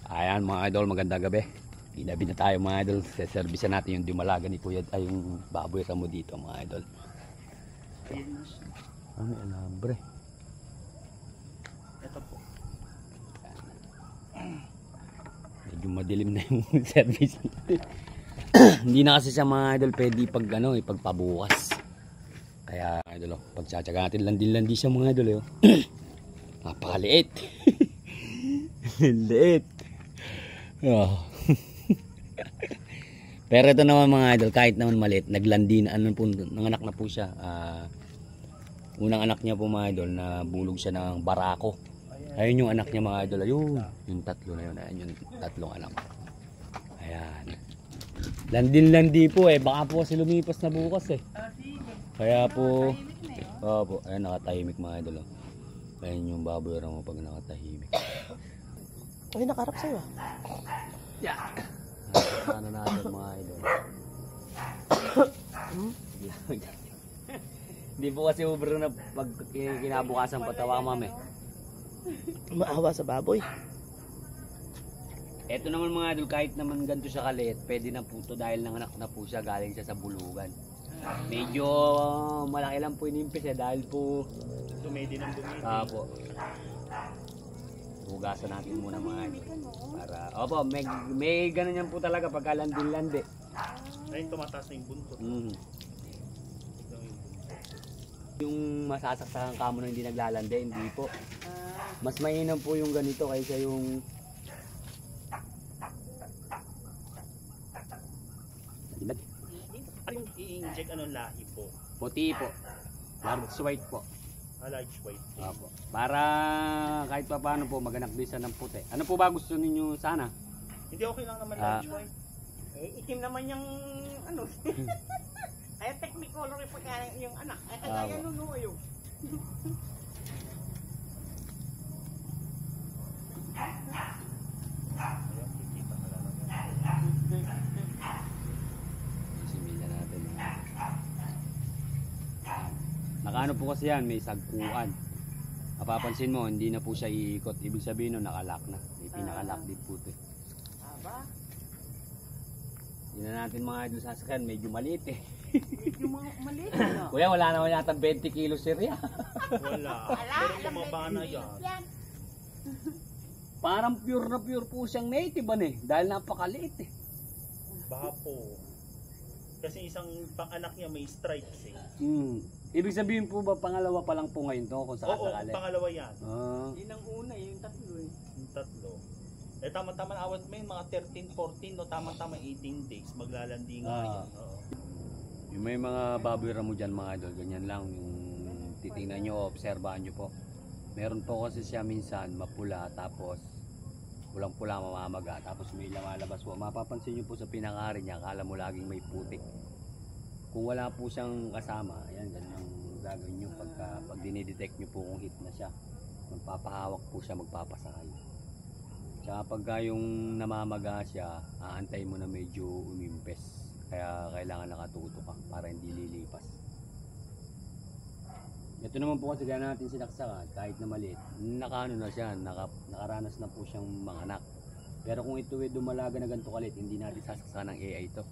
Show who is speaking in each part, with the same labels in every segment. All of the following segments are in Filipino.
Speaker 1: Ayan mga idol, magandang gabi. Ilabi na tayo mga idol. Seservisan natin yung dumalaga ni Kuya ay yung baboy ramo dito mga idol. Ano yung alambre?
Speaker 2: Ito po.
Speaker 1: Medyo madilim na yung service. Hindi na kasi siya mga idol pwede pag ano, ipagpabukas. Kaya idol, pagtsatsaga natin landi siya mga idol. Napakaliit. Liit. Oh. Pero ito naman mga idol, kahit naman maliit, naglandi na, nanganak na po siya. Unang anak niya po mga idol, na bulog siya ng barako. Ayun yung anak niya mga idol, ayun, yung tatlo na yun, ayun yung tatlong anak. Ayan. Landi po baka po kasi lumipas na bukas Kaya po, po, ayun nakatahimik mga idol. Ayun yung baboy ramo pag nakatahimik.
Speaker 2: Ay, nakarap sa'yo.
Speaker 1: Yeah. Ano natin mga idol. Hindi po kasi ubro na pag kinabukasan patawa mami.
Speaker 2: Maawa sa baboy.
Speaker 1: Eto naman mga idol, kahit naman ganito siya kaliit, pwede na po ito dahil nanganak na po siya, galing siya sa bulugan. Medyo malaki lang po inimpis dahil po
Speaker 2: Dumedi ng dumedi.
Speaker 1: po. Hugasan natin muna mga idol. Para, opo, may ganun yan po talaga pagka landi.
Speaker 2: Ayun, tumataas na yung buntot.
Speaker 1: Yung masasaksakan kamo na hindi naglalandi, hindi po. Mas mainam po yung ganito kaysa yung
Speaker 2: Ano yung i-inject anong lahi po?
Speaker 1: puti po. Large white po.
Speaker 2: Large white.
Speaker 1: Opo. Para kahit pa paano po maganak din siya ng puti. Ano po ba gusto ninyo sana?
Speaker 2: Hindi okay lang naman large white.
Speaker 3: Itim naman yung ano. Ay technicolor yung pagka yung anak. Ay kagaya nuno yung.
Speaker 1: Simila natin. Nakaano po kasi yan, may sagkuan. Mapapansin mo, hindi na po siya iikot. Ibig sabihin no, nakalock na. May pinakalock din po ito.
Speaker 3: Aba.
Speaker 1: Hindi na natin mga idol sasakyan, medyo maliit
Speaker 3: Medyo maliit no.
Speaker 1: Kuya, wala naman yata 20 kilos sirya.
Speaker 2: Wala. Pero bumaba na yan.
Speaker 1: Parang pure na pure po siyang native dahil napakaliit
Speaker 2: Baka po. Kasi isang pang-anak niya may stripes
Speaker 1: Ibig sabihin po ba pangalawa pa lang po ngayon to kung sakasakali?
Speaker 2: Oo, pangalawa yan.
Speaker 3: Yun ang una, yung tatlo
Speaker 2: Yung tatlo. Tama-tama na awat may mga 13, 14, no, tama-tama 18 days. Maglalandi nga yan.
Speaker 1: Yung may mga baboy ramo dyan mga idol, ganyan lang yung titingnan nyo, obserbahan nyo po. Meron po kasi siya minsan mapula, tapos pulang-pula, mamamaga, tapos may lumalabas po. Mapapansin nyo po sa pinakari niya, akala mo laging may putik. Kung wala po siyang kasama, ayan, ganun ang gagawin nyo pag dinidetect nyo po kung hit na siya. Magpapahawak po siya, magpapasakay. Tsaka pagka yung namamaga siya, aantay mo na medyo umimpes. Kaya kailangan nakatuto ka para hindi lilipas. Ito naman po kasi gana natin sinaksakan, kahit na maliit, nakaano na siya, nakaranas na po siyang manganak. Pero kung ito dumalaga na ganito kalit, hindi natin sasaksakan ng AI ito.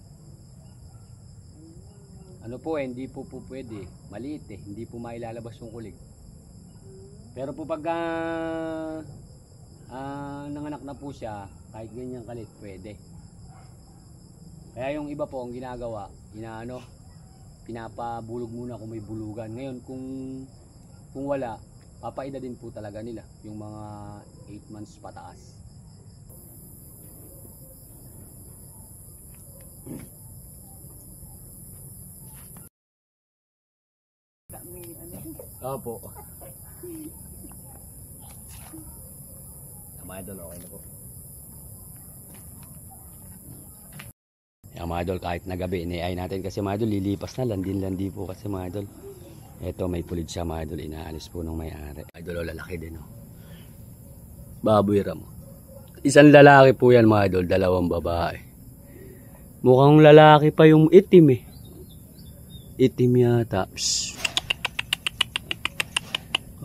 Speaker 1: Ano po hindi po pwede, maliit hindi po mailalabas yung kulig. Pero po pagka nanganak na po siya, kahit ganyan kalit, pwede. Kaya yung iba po ang ginagawa, pinapabulog muna kung may bulugan. Ngayon kung wala, papaida din po talaga nila yung mga 8 months pataas. Opo. Mga idol, okay na po. Mga idol, kahit na gabi, ini-ay natin kasi mga idol, lilipas na, landi po kasi mga idol. Ito, may pulid siya mga idol, inaalis po ng may-ari. Idol, lalaki din baboy ramo. Isang lalaki po yan mga idol, dalawang babae. Mukhang lalaki pa yung itim Itim yata.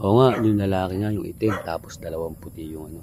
Speaker 1: Oo nga, yung lalaki nga, yung itim, tapos dalawang puti yung